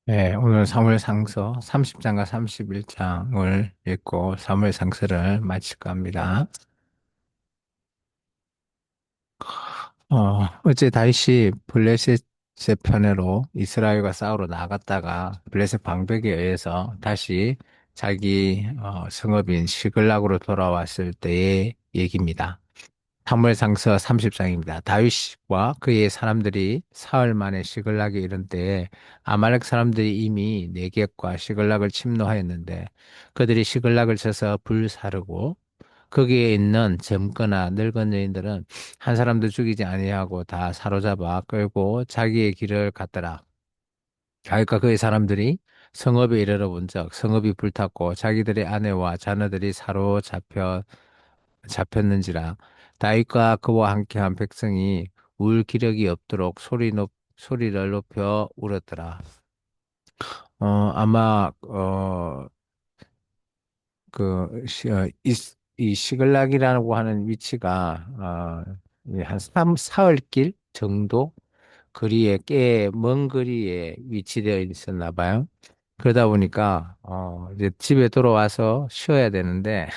네, 오늘 사무엘상서 30장과 31장을 읽고 사무엘상서를 마칠까 합니다. 어제 다윗이 블레셋의 편으로 이스라엘과 싸우러 나갔다가 블레셋 방백에 의해서 다시 자기 성읍인 시글락으로 돌아왔을 때의 얘기입니다. 사무엘상서 30장입니다. 다윗과 그의 사람들이 사흘 만에 시글락에 이른 때에 아말렉 사람들이 이미 네겝과 시글락을 침노하였는데 그들이 시글락을 쳐서 불사르고 거기에 있는 젊거나 늙은 여인들은 한 사람도 죽이지 아니하고 다 사로잡아 끌고 자기의 길을 갔더라. 다윗과 그의 사람들이 성읍에 이르러 본즉 성읍이 불탔고 자기들의 아내와 자녀들이 잡혔는지라. 다윗과 그와 함께한 백성이 울 기력이 없도록 소리를 높여 울었더라. 아마 이 시글락이라고 하는 위치가 이한 사흘 길 정도 거리에 꽤 먼 거리에 위치되어 있었나 봐요. 그러다 보니까 이제 집에 돌아와서 쉬어야 되는데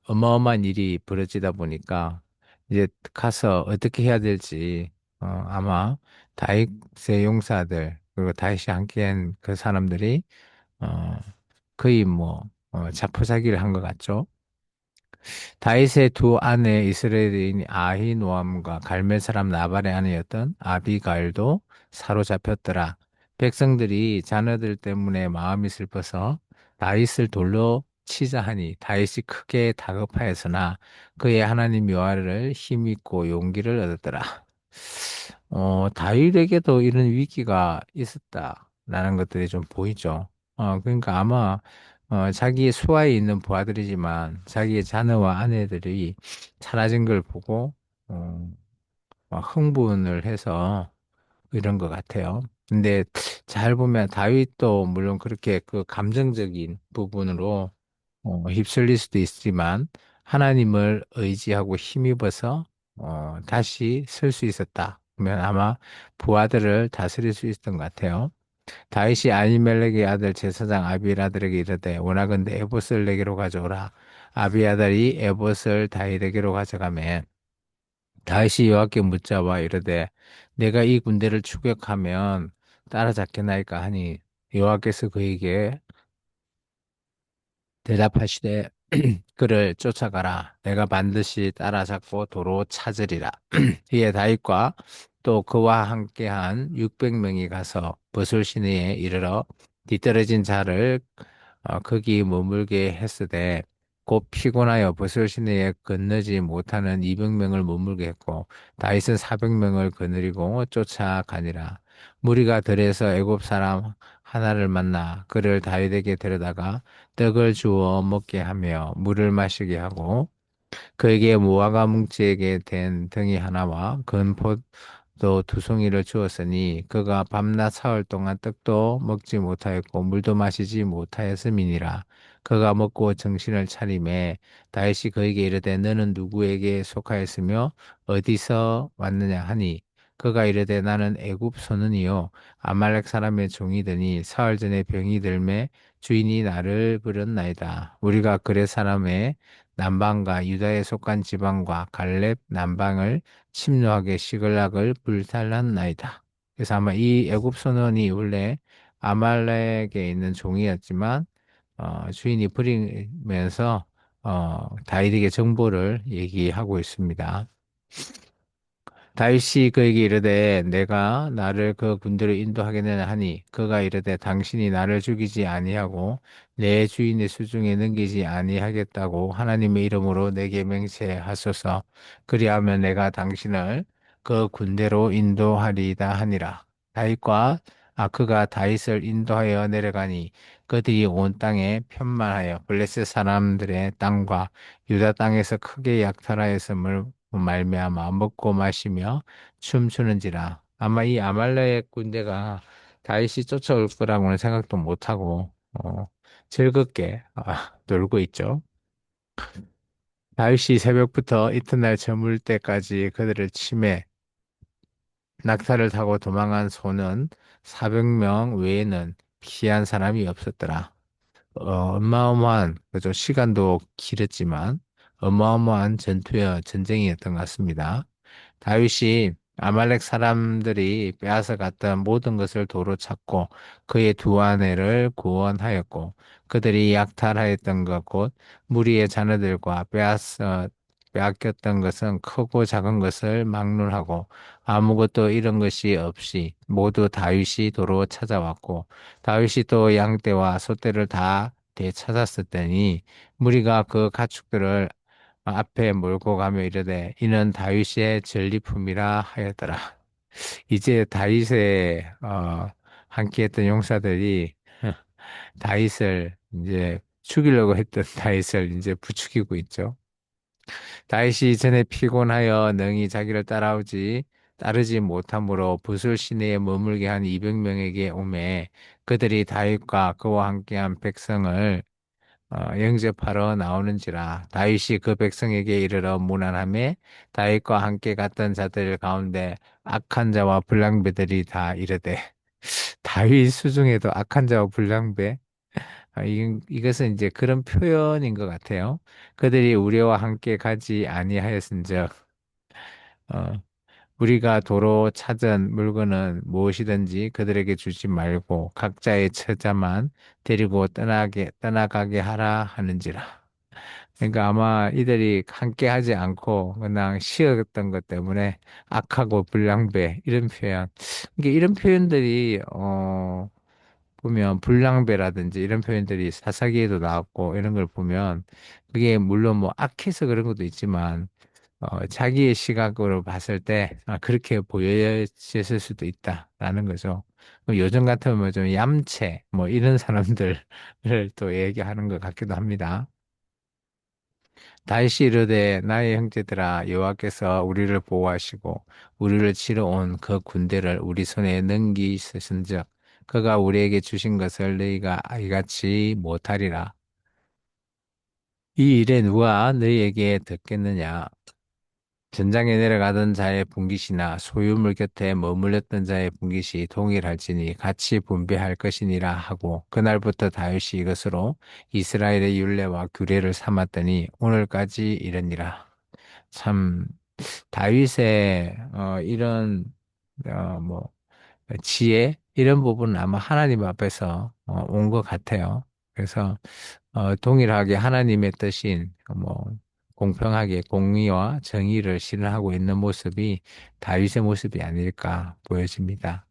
어마어마한 일이 벌어지다 보니까 이제 가서 어떻게 해야 될지 아마 다윗의 용사들 그리고 다윗이 함께한 그 사람들이 어, 거의 뭐 자포자기를 한 것 같죠. 다윗의 두 아내 이스라엘인 아히노암과 갈멜 사람 나발의 아내였던 아비가일도 사로잡혔더라. 백성들이 자녀들 때문에 마음이 슬퍼서 다윗을 돌로 치자 하니 다윗이 크게 다급하였으나 그의 하나님 여호와를 힘입고 용기를 얻었더라. 다윗에게도 이런 위기가 있었다라는 것들이 좀 보이죠. 그러니까 아마 자기의 수하에 있는 부하들이지만 자기의 자녀와 아내들이 사라진 걸 보고 어, 막 흥분을 해서 이런 것 같아요. 근데 잘 보면 다윗도 물론 그렇게 그 감정적인 부분으로 휩쓸릴 수도 있지만 하나님을 의지하고 힘입어서 다시 설 수 있었다. 그러면 아마 부하들을 다스릴 수 있었던 것 같아요. 다윗이 아히멜렉의 아들 제사장 아비아들에게 이르되 원하건대 에봇을 내게로 가져오라. 아비아달이 에봇을 다윗에게로 가져가매 다윗이 여호와께 묻자와 이르되 내가 이 군대를 추격하면 따라잡겠나이까 하니 여호와께서 그에게 대답하시되 그를 쫓아가라. 내가 반드시 따라잡고 도로 찾으리라. 이에 다윗과 또 그와 함께한 600명이 가서 버술 시내에 이르러 뒤떨어진 자를 거기 머물게 했으되 곧 피곤하여 버술 시내에 건너지 못하는 200명을 머물게 했고 다윗은 400명을 거느리고 쫓아가니라. 무리가 들에서 애굽 사람 하나를 만나 그를 다윗에게 데려다가 떡을 주어 먹게 하며 물을 마시게 하고 그에게 무화과 뭉치에게 된 등이 하나와 건포도 두 송이를 주었으니 그가 밤낮 사흘 동안 떡도 먹지 못하였고 물도 마시지 못하였음이니라. 그가 먹고 정신을 차림에 다윗이 그에게 이르되 너는 누구에게 속하였으며 어디서 왔느냐 하니 그가 이르되 나는 애굽 소년이요 아말렉 사람의 종이더니 사흘 전에 병이 들매 주인이 나를 부렸나이다. 우리가 그레 사람의 남방과 유다에 속한 지방과 갈렙 남방을 침노하게 시글락을 불탈랐나이다. 그래서 아마 이 애굽 선원이 원래 아말렉에 있는 종이었지만 주인이 버리면서 다윗에게 정보를 얘기하고 있습니다. 다윗이 그에게 이르되 내가 나를 그 군대로 인도하겠느냐 하니 그가 이르되 당신이 나를 죽이지 아니하고 내 주인의 수중에 넘기지 아니하겠다고 하나님의 이름으로 내게 맹세하소서. 그리하면 내가 당신을 그 군대로 인도하리이다 하니라. 다윗과 그가 다윗을 인도하여 내려가니 그들이 온 땅에 편만하여 블레셋 사람들의 땅과 유다 땅에서 크게 약탈하였음을 말미암아 먹고 마시며 춤추는지라. 아마 이 아말렉 군대가 다윗이 쫓아올 거라고는 생각도 못하고 즐겁게 놀고 있죠. 다윗이 새벽부터 이튿날 저물 때까지 그들을 치매 낙타를 타고 도망한 소는 400명 외에는 피한 사람이 없었더라. 어마어마한, 그죠? 시간도 길었지만 어마어마한 전쟁이었던 것 같습니다. 다윗이 아말렉 사람들이 빼앗아 갔던 모든 것을 도로 찾고 그의 두 아내를 구원하였고 그들이 약탈하였던 것 곧 무리의 자녀들과 빼앗겼던 것은 크고 작은 것을 막론하고 아무것도 잃은 것이 없이 모두 다윗이 도로 찾아왔고 다윗이 또 양떼와 소떼를 다 되찾았었더니 무리가 그 가축들을 앞에 몰고 가며 이르되 이는 다윗의 전리품이라 하였더라. 이제 다윗의 함께했던 용사들이 다윗을 이제 죽이려고 했던 다윗을 이제 부추기고 있죠. 다윗이 전에 피곤하여 능히 자기를 따르지 못하므로 부술 시내에 머물게 한 200명에게 오매 그들이 다윗과 그와 함께한 백성을 영접하러 나오는지라 다윗이 그 백성에게 이르러 문안하매 다윗과 함께 갔던 자들 가운데 악한 자와 불량배들이 다 이르되 다윗 수중에도 악한 자와 불량배 이것은 이제 그런 표현인 것 같아요. 그들이 우리와 함께 가지 아니하였은즉 어, 우리가 도로 찾은 물건은 무엇이든지 그들에게 주지 말고 각자의 처자만 데리고 떠나가게 하라 하는지라. 그러니까 아마 이들이 함께 하지 않고 그냥 쉬었던 것 때문에 악하고 불량배 이런 표현. 이게 이런 표현들이 보면 불량배라든지 이런 표현들이 사사기에도 나왔고 이런 걸 보면 그게 물론 뭐 악해서 그런 것도 있지만 자기의 시각으로 봤을 때 그렇게 보여졌을 수도 있다라는 거죠. 요즘 같으면 좀 얌체 뭐 이런 사람들을 또 얘기하는 것 같기도 합니다. 다시 이르되 나의 형제들아 여호와께서 우리를 보호하시고 우리를 치러 온 그 군대를 우리 손에 넘기셨은즉 그가 우리에게 주신 것을 너희가 이같이 못하리라. 이 일에 누가 너희에게 듣겠느냐? 전장에 내려가던 자의 분깃이나 소유물 곁에 머물렀던 자의 분깃이 동일할지니 같이 분배할 것이니라 하고 그날부터 다윗이 이것으로 이스라엘의 율례와 규례를 삼았더니 오늘까지 이르니라. 참 다윗의 이런 뭐 지혜 이런 부분은 아마 하나님 앞에서 온 것 같아요. 그래서 동일하게 하나님의 뜻인 뭐 공평하게 공의와 정의를 실현하고 있는 모습이 다윗의 모습이 아닐까 보여집니다.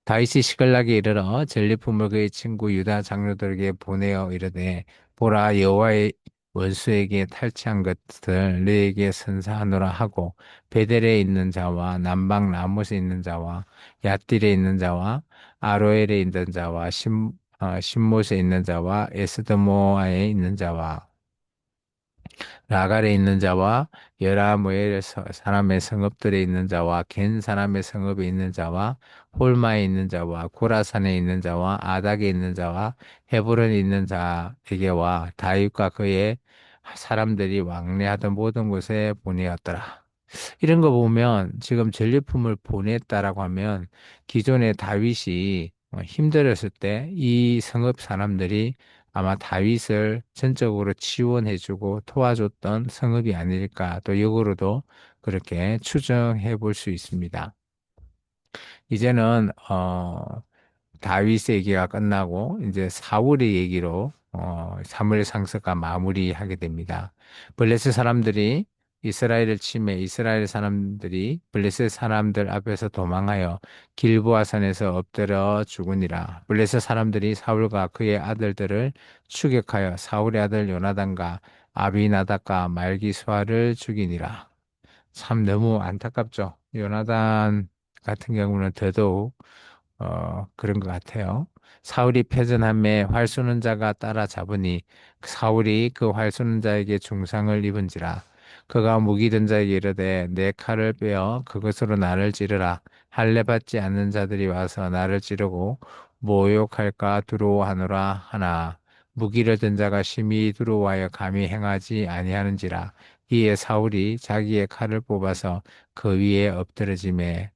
다윗이 시글락에 이르러 전리품을 그의 친구 유다 장로들에게 보내어 이르되 보라 여호와의 원수에게 탈취한 것을 너에게 선사하노라 하고 베델에 있는 자와 남방 라못에 있는 자와 얏딜에 있는 자와 아로엘에 있는 자와 신못에 있는 자와 에스드모아에 있는 자와 라갈에 있는 자와 여라무엘 사람의 성읍들에 있는 자와 겐 사람의 성읍에 있는 자와 홀마에 있는 자와 고라산에 있는 자와 아닥에 있는 자와 헤브론에 있는 자에게와 다윗과 그의 사람들이 왕래하던 모든 곳에 보내었더라. 이런 거 보면 지금 전리품을 보냈다라고 하면 기존의 다윗이 힘들었을 때 이 성읍 사람들이 아마 다윗을 전적으로 지원해주고 도와줬던 성읍이 아닐까 또 역으로도 그렇게 추정해 볼 수 있습니다. 이제는 다윗의 얘기가 끝나고 이제 사울의 얘기로 사무엘 상서가 마무리하게 됩니다. 블레셋 사람들이 이스라엘을 침해 이스라엘 사람들이 블레셋 사람들 앞에서 도망하여 길보아 산에서 엎드려 죽으니라. 블레셋 사람들이 사울과 그의 아들들을 추격하여 사울의 아들 요나단과 아비나답과 말기수아를 죽이니라. 참 너무 안타깝죠. 요나단 같은 경우는 더더욱 그런 것 같아요. 사울이 패전함에 활 쏘는 자가 따라잡으니 사울이 그 활 쏘는 자에게 중상을 입은지라 그가 무기 든 자에게 이르되 내 칼을 빼어 그것으로 나를 찌르라 할례 받지 않는 자들이 와서 나를 찌르고 모욕할까 두려워하노라 하나 무기를 든 자가 심히 두려워하여 감히 행하지 아니하는지라 이에 사울이 자기의 칼을 뽑아서 그 위에 엎드러지매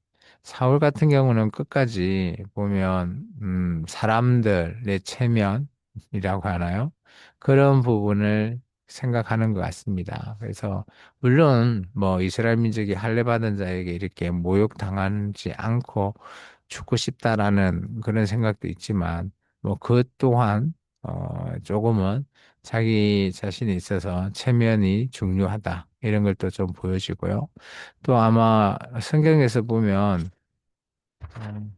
사울 같은 경우는 끝까지 보면, 사람들의 체면이라고 하나요? 그런 부분을 생각하는 것 같습니다. 그래서, 물론, 뭐, 이스라엘 민족이 할례받은 자에게 이렇게 모욕당하지 않고 죽고 싶다라는 그런 생각도 있지만, 뭐, 그 또한, 조금은 자기 자신에 있어서 체면이 중요하다. 이런 걸 또 좀 보여주고요. 또 아마 성경에서 보면, 음,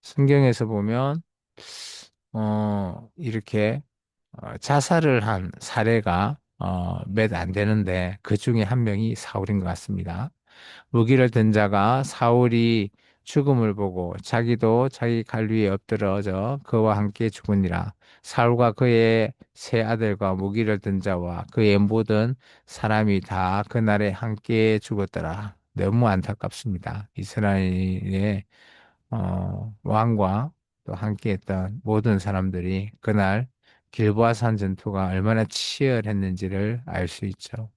성경에서 보면, 이렇게 자살을 한 사례가 몇 안 되는데 그 중에 한 명이 사울인 것 같습니다. 무기를 든 자가 사울이 죽음을 보고 자기도 자기 갈 위에 엎드러져 그와 함께 죽으니라. 사울과 그의 세 아들과 무기를 든 자와 그의 모든 사람이 다 그날에 함께 죽었더라. 너무 안타깝습니다. 이스라엘의 왕과 또 함께했던 모든 사람들이 그날 길보아산 전투가 얼마나 치열했는지를 알 수 있죠.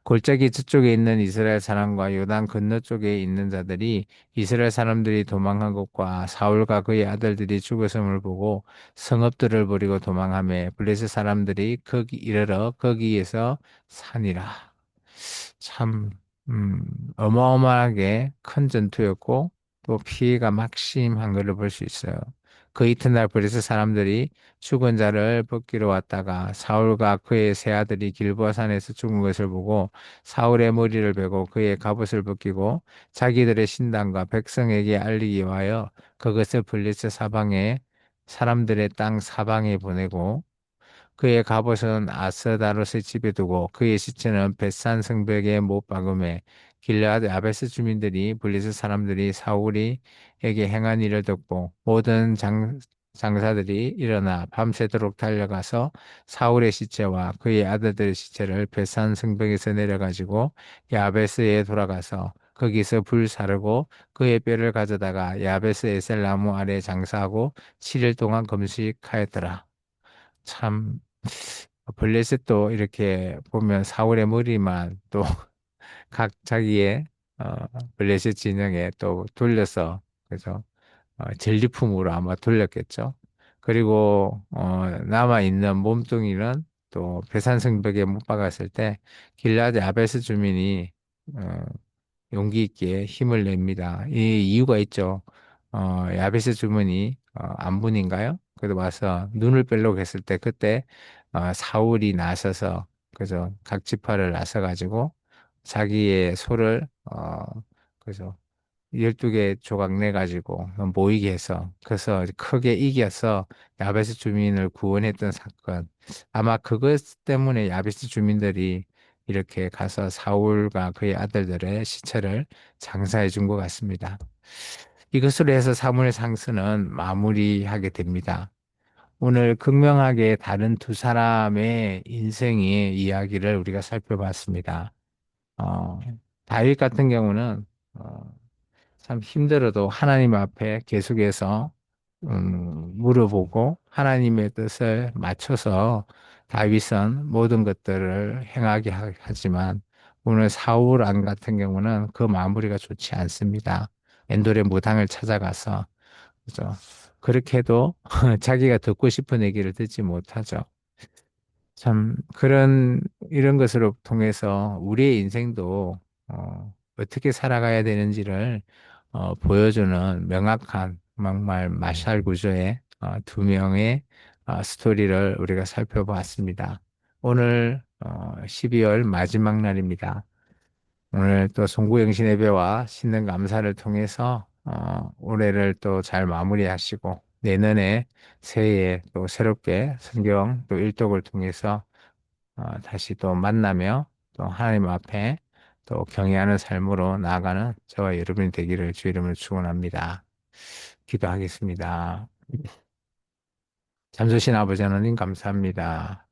골짜기 저쪽에 있는 이스라엘 사람과 요단 건너쪽에 있는 자들이 이스라엘 사람들이 도망한 것과 사울과 그의 아들들이 죽었음을 보고 성읍들을 버리고 도망하며 블레셋 사람들이 거기 이르러 거기에서 사니라. 참 어마어마하게 큰 전투였고 또 피해가 막심한 것을 볼 수 있어요. 그 이튿날 블레셋 사람들이 죽은 자를 벗기러 왔다가 사울과 그의 세 아들이 길보아 산에서 죽은 것을 보고 사울의 머리를 베고 그의 갑옷을 벗기고 자기들의 신당과 백성에게 알리기 위하여 그것을 블레셋 사방에 사람들의 땅 사방에 보내고 그의 갑옷은 아스다롯의 집에 두고 그의 시체는 벳산 성벽에 못 박음에 길르앗 야베스 주민들이 블레셋 사람들이 사울이에게 행한 일을 듣고 모든 장사들이 일어나 밤새도록 달려가서 사울의 시체와 그의 아들들의 시체를 벳산 성벽에서 내려가지고 야베스에 돌아가서 거기서 불 사르고 그의 뼈를 가져다가 야베스 에셀 나무 아래 장사하고 7일 동안 금식하였더라. 참 블레셋도 이렇게 보면 사울의 머리만 또 각 자기의 어, 블레셋 진영에 또 돌려서 그래서 전리품으로 아마 돌렸겠죠. 그리고 남아 있는 몸뚱이는 또 배산성벽에 못 박았을 때 길라드 아베스 주민이 어, 용기 있게 힘을 냅니다. 이 이유가 있죠. 야베스 주문이 안분인가요? 그래도 와서 눈을 빼려고 했을 때 그때 사울이 나서서 그죠 각 지파를 나서 가지고 자기의 소를 그죠 12개 조각 내 가지고 모이게 해서 그래서 크게 이겨서 야베스 주민을 구원했던 사건. 아마 그것 때문에 야베스 주민들이 이렇게 가서 사울과 그의 아들들의 시체를 장사해 준 것 같습니다. 이것으로 해서 사무엘 상스는 마무리하게 됩니다. 오늘 극명하게 다른 두 사람의 인생의 이야기를 우리가 살펴봤습니다. 어, 다윗 같은 경우는 참 힘들어도 하나님 앞에 계속해서 물어보고 하나님의 뜻을 맞춰서 다윗은 모든 것들을 행하게 하지만 오늘 사울 왕 같은 경우는 그 마무리가 좋지 않습니다. 엔돌의 무당을 찾아가서 그죠? 그렇게 해도 자기가 듣고 싶은 얘기를 듣지 못하죠. 참 그런 이런 것으로 통해서 우리의 인생도 어떻게 살아가야 되는지를 보여주는 명확한 정말 마샬 구조의 두 명의 스토리를 우리가 살펴보았습니다. 오늘 12월 마지막 날입니다. 오늘 또 송구영신 예배와 신는 감사를 통해서 올해를 또 잘 마무리하시고 내년에 새해에 또 새롭게 성경 또 일독을 통해서 다시 또 만나며 또 하나님 앞에 또 경외하는 삶으로 나아가는 저와 여러분이 되기를 주 이름으로 축원합니다. 기도하겠습니다. 잠수신 아버지 하나님 감사합니다.